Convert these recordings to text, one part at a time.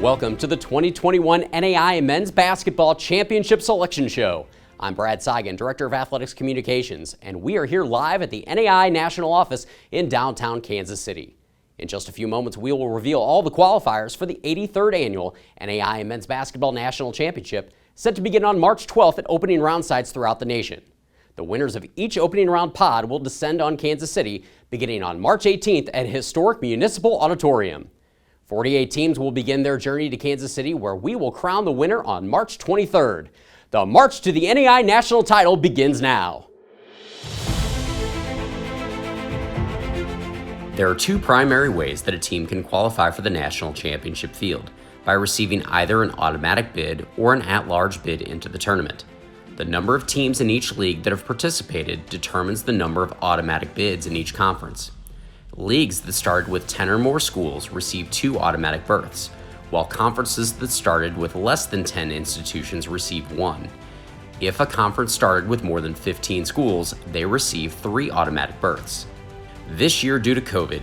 Welcome to the 2021 NAIA Men's Basketball Championship Selection Show. I'm Brad Seigan, Director of Athletics Communications, and we are here live at the NAIA National Office in downtown Kansas City. In just a few moments, we will reveal all the qualifiers for the 83rd Annual NAIA Men's Basketball National Championship, set to begin on March 12th at opening round sites throughout the nation. The winners of each opening round pod will descend on Kansas City beginning on March 18th at historic Municipal Auditorium. 48 teams will begin their journey to Kansas City, where we will crown the winner on March 23rd. The march to the NAIA national title begins now. There are two primary ways that a team can qualify for the national championship field: by receiving either an automatic bid or an at-large bid into the tournament. The number of teams in each league that have participated determines the number of automatic bids in each conference. Leagues that started with 10 or more schools received 2 automatic berths, while conferences that started with less than 10 institutions received 1. If a conference started with more than 15 schools, they received 3 automatic berths. This year, due to COVID,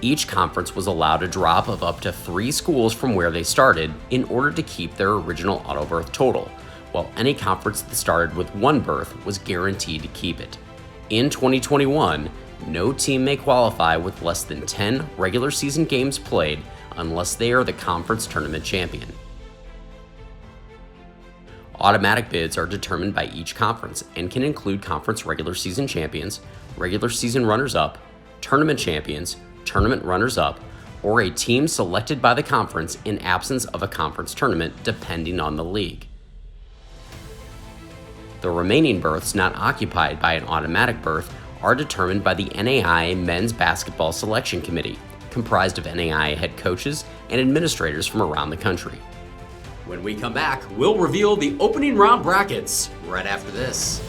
each conference was allowed a drop of up to 3 schools from where they started in order to keep their original auto berth total, while any conference that started with 1 berth was guaranteed to keep it. In 2021, no team may qualify with less than 10 regular season games played unless they are the conference tournament champion. Automatic bids are determined by each conference and can include conference regular season champions, regular season runners-up, tournament champions, tournament runners-up, or a team selected by the conference in absence of a conference tournament, depending on the league. The remaining berths not occupied by an automatic berth are determined by the NAIA Men's Basketball Selection Committee, comprised of NAIA head coaches and administrators from around the country. When we come back, we'll reveal the opening round brackets right after this.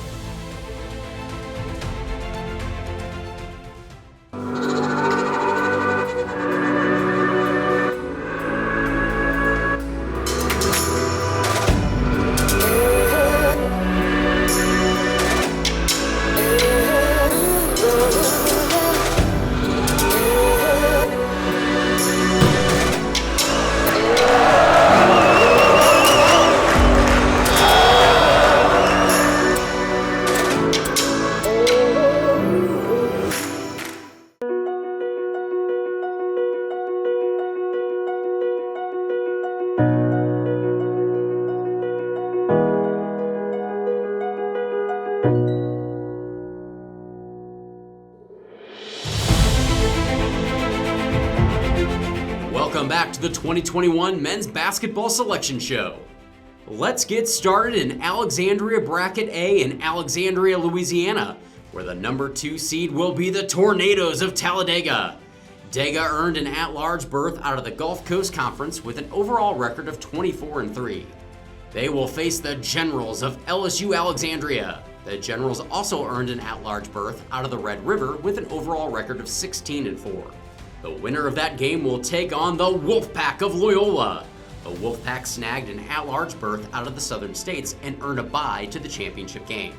Welcome back to the 2021 Men's Basketball Selection Show. Let's get started in Alexandria Bracket A in Alexandria, Louisiana, where the number 2 seed will be the Tornadoes of Talladega. Dega earned an at-large berth out of the Gulf Coast Conference with an overall record of 24-3. They will face the Generals of LSU Alexandria. The Generals also earned an at-large berth out of the Red River with an overall record of 16-4. The winner of that game will take on the Wolfpack of Loyola. The Wolfpack snagged an at-large berth out of the Southern States and earned a bye to the championship game.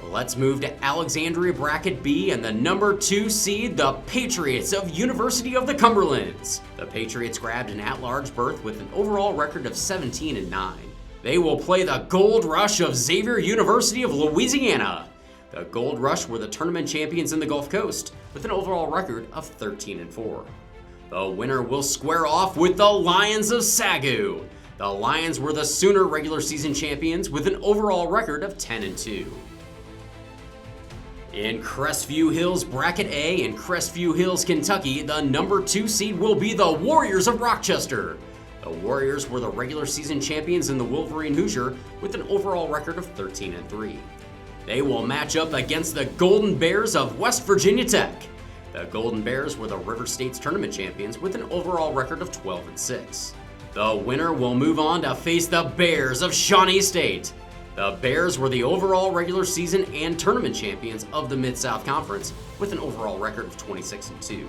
Let's move to Alexandria Bracket B and the number 2 seed, the Patriots of University of the Cumberlands. The Patriots grabbed an at-large berth with an overall record of 17-9. They will play the Gold Rush of Xavier University of Louisiana. The Gold Rush were the tournament champions in the Gulf Coast with an overall record of 13-4. The winner will square off with the Lions of Sagu. The Lions were the Sooner regular season champions with an overall record of 10-2. In Crestview Hills Bracket A in Crestview Hills, Kentucky, the number 2 seed will be the Warriors of Rochester. The Warriors were the regular season champions in the Wolverine Hoosier with an overall record of 13-3. They will match up against the Golden Bears of West Virginia Tech. The Golden Bears were the River States tournament champions with an overall record of 12-6. The winner will move on to face the Bears of Shawnee State. The Bears were the overall regular season and tournament champions of the Mid-South Conference with an overall record of 26-2.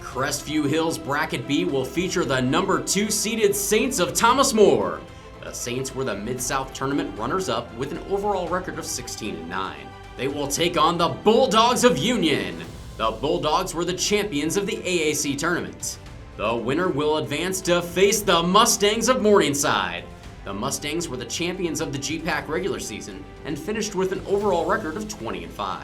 Crestview Hills Bracket B will feature the number 2 seeded Saints of Thomas More. The Saints were the Mid-South Tournament runners-up with an overall record of 16-9. They will take on the Bulldogs of Union. The Bulldogs were the champions of the AAC tournament. The winner will advance to face the Mustangs of Morningside. The Mustangs were the champions of the GPAC regular season and finished with an overall record of 20-5.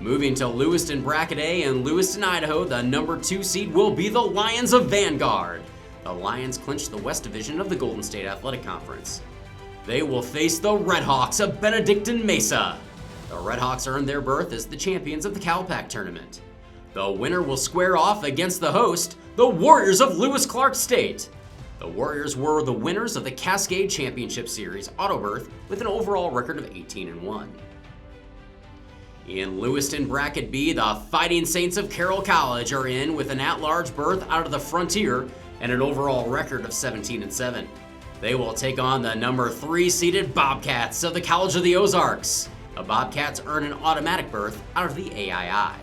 Moving to Lewiston Bracket A in Lewiston, Idaho, the number 2 seed will be the Lions of Vanguard. The Lions clinched the West Division of the Golden State Athletic Conference. They will face the Redhawks of Benedictine Mesa. The Redhawks earned their berth as the champions of the CalPAC tournament. The winner will square off against the host, the Warriors of Lewis-Clark State. The Warriors were the winners of the Cascade Championship Series auto berth with an overall record of 18-1. In Lewiston Bracket B, the Fighting Saints of Carroll College are in with an at-large berth out of the Frontier and an overall record of 17-7. They will take on the number 3 seeded Bobcats of the College of the Ozarks. The Bobcats earn an automatic berth out of the AII.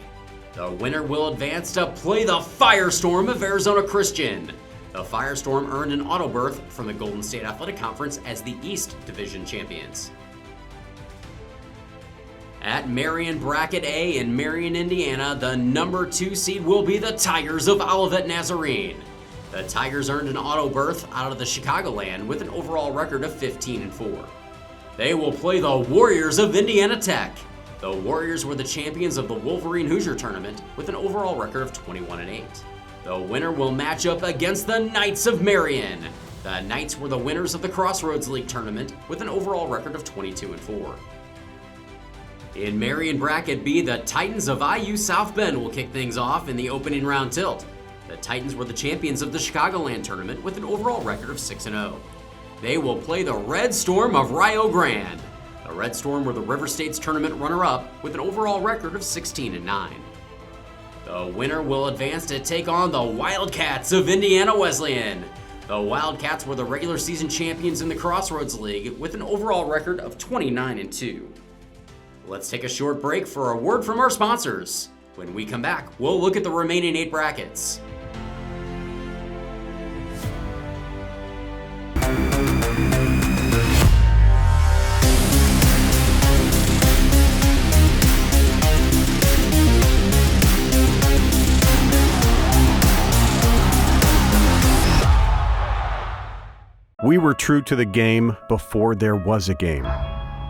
The winner will advance to play the Firestorm of Arizona Christian. The Firestorm earned an auto berth from the Golden State Athletic Conference as the East Division champions. At Marion Bracket A in Marion, Indiana, the number 2 seed will be the Tigers of Olivet Nazarene. The Tigers earned an auto berth out of the Chicagoland with an overall record of 15-4. They will play the Warriors of Indiana Tech. The Warriors were the champions of the Wolverine Hoosier tournament with an overall record of 21-8. The winner will match up against the Knights of Marion. The Knights were the winners of the Crossroads League tournament with an overall record of 22-4. In Marion Bracket B, the Titans of IU South Bend will kick things off in the opening round tilt. The Titans were the champions of the Chicagoland tournament with an overall record of 6-0. They will play the Red Storm of Rio Grande. The Red Storm were the River States tournament runner-up with an overall record of 16-9. The winner will advance to take on the Wildcats of Indiana Wesleyan. The Wildcats were the regular season champions in the Crossroads League with an overall record of 29-2. Let's take a short break for a word from our sponsors. When we come back, we'll look at the remaining 8 brackets. We were true to the game before there was a game.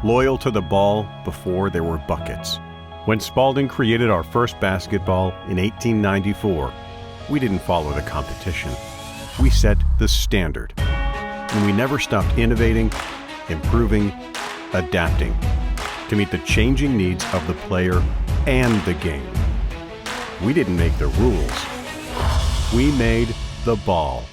Loyal to the ball before there were buckets. When Spalding created our first basketball in 1894, we didn't follow the competition. We set the standard. And we never stopped innovating, improving, adapting to meet the changing needs of the player and the game. We didn't make the rules. We made the ball.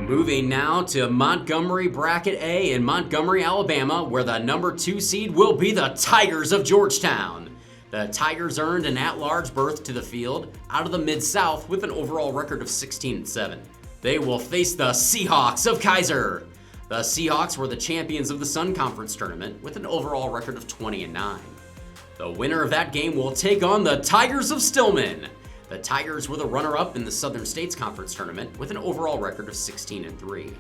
Moving now to Montgomery Bracket A in Montgomery, Alabama, where the number 2 seed will be the Tigers of Georgetown. The Tigers earned an at-large berth to the field out of the Mid-South with an overall record of 16-7. They will face the Seahawks of Kaiser. The Seahawks were the champions of the Sun Conference tournament with an overall record of 20-9. The winner of that game will take on the Tigers of Stillman. The Tigers were the runner-up in the Southern States Conference tournament with an overall record of 16-3.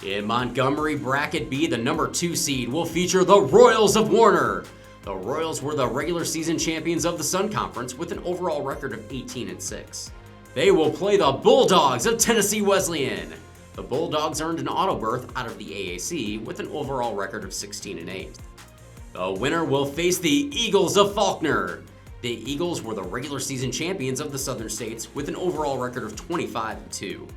In Montgomery Bracket B, the number 2 seed will feature the Royals of Warner. The Royals were the regular season champions of the Sun Conference with an overall record of 18-6. They will play the Bulldogs of Tennessee Wesleyan. The Bulldogs earned an auto berth out of the AAC with an overall record of 16-8. The winner will face the Eagles of Faulkner. The Eagles were the regular season champions of the Southern States with an overall record of 25-2.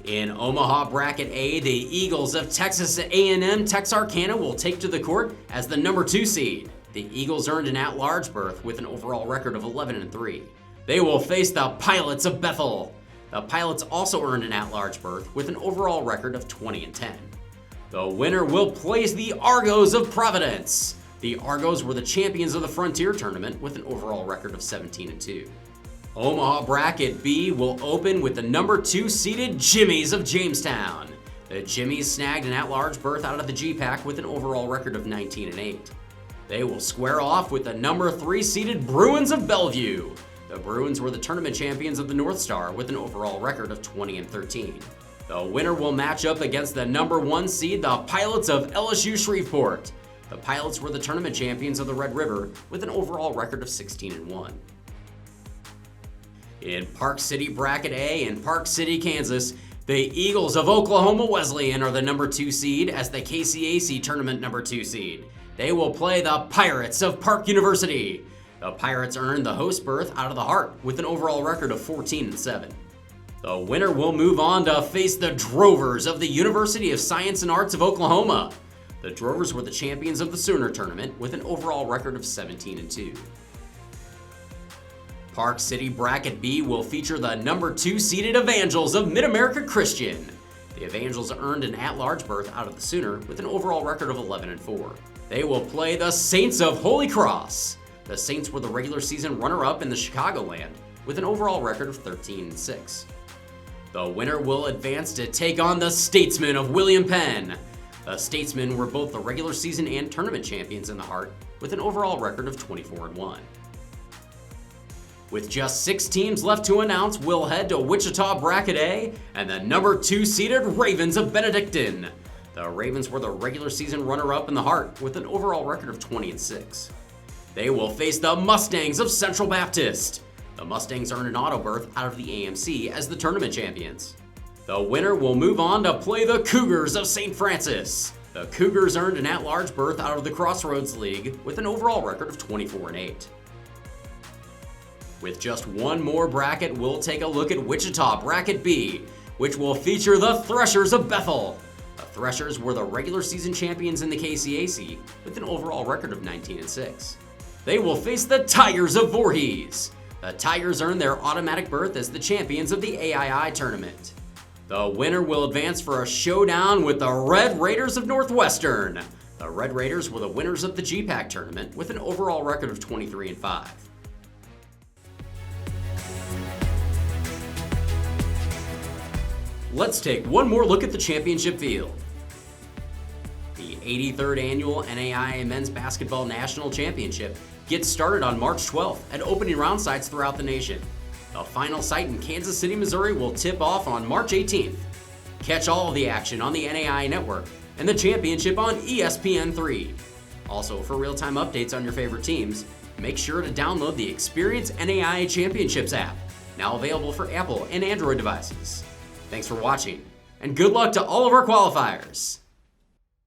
In Omaha Bracket A, the Eagles of Texas A&M Texarkana will take to the court as the number 2 seed. The Eagles earned an at-large berth with an overall record of 11-3. They will face the Pilots of Bethel. The Pilots also earned an at-large berth with an overall record of 20-10. The winner will place the Argos of Providence. The Argos were the champions of the Frontier tournament with an overall record of 17-2. Omaha Bracket B will open with the number 2 seeded Jimmies of Jamestown. The Jimmies snagged an at-large berth out of the GPAC with an overall record of 19-8. They will square off with the number 3 seeded Bruins of Bellevue. The Bruins were the tournament champions of the North Star with an overall record of 20-13. The winner will match up against the number 1 seed, the Pilots of LSU Shreveport. The Pilots were the tournament champions of the Red River with an overall record of 16-1. In Park City Bracket A in Park City, Kansas, the Eagles of Oklahoma Wesleyan are the number 2 seed as the KCAC tournament number 2 seed. They will play the Pirates of Park University. The Pirates earned the host berth out of the Heart with an overall record of 14-7. The winner will move on to face the Drovers of the University of Science and Arts of Oklahoma. The Drovers were the champions of the Sooner tournament with an overall record of 17-2. Park City Bracket B will feature the number 2 seeded Evangels of Mid-America Christian. The Evangels earned an at-large berth out of the Sooner with an overall record of 11-4. They will play the Saints of Holy Cross. The Saints were the regular season runner-up in the Chicagoland with an overall record of 13-6. The winner will advance to take on the Statesmen of William Penn. The Statesmen were both the regular season and tournament champions in the Heart with an overall record of 24-1. With just 6 teams left to announce, we'll head to Wichita Bracket A and the number 2 seeded Ravens of Benedictine. The Ravens were the regular season runner-up in the Heart with an overall record of 20-6. They will face the Mustangs of Central Baptist. The Mustangs earned an auto berth out of the AMC as the tournament champions. The winner will move on to play the Cougars of St. Francis. The Cougars earned an at-large berth out of the Crossroads League with an overall record of 24-8. With just one more bracket, we'll take a look at Wichita Bracket B, which will feature the Threshers of Bethel. The Threshers were the regular season champions in the KCAC with an overall record of 19-6. They will face the Tigers of Voorhees. The Tigers earned their automatic berth as the champions of the AII tournament. The winner will advance for a showdown with the Red Raiders of Northwestern. The Red Raiders were the winners of the GPAC tournament with an overall record of 23-5. Let's take one more look at the championship field. The 83rd annual NAIA Men's Basketball National Championship gets started on March 12th at opening round sites throughout the nation. The final site in Kansas City, Missouri will tip off on March 18th. Catch all of the action on the NAIA network and the championship on ESPN3. Also, for real-time updates on your favorite teams, make sure to download the Experience NAIA Championships app, now available for Apple and Android devices. Thanks for watching, and good luck to all of our qualifiers!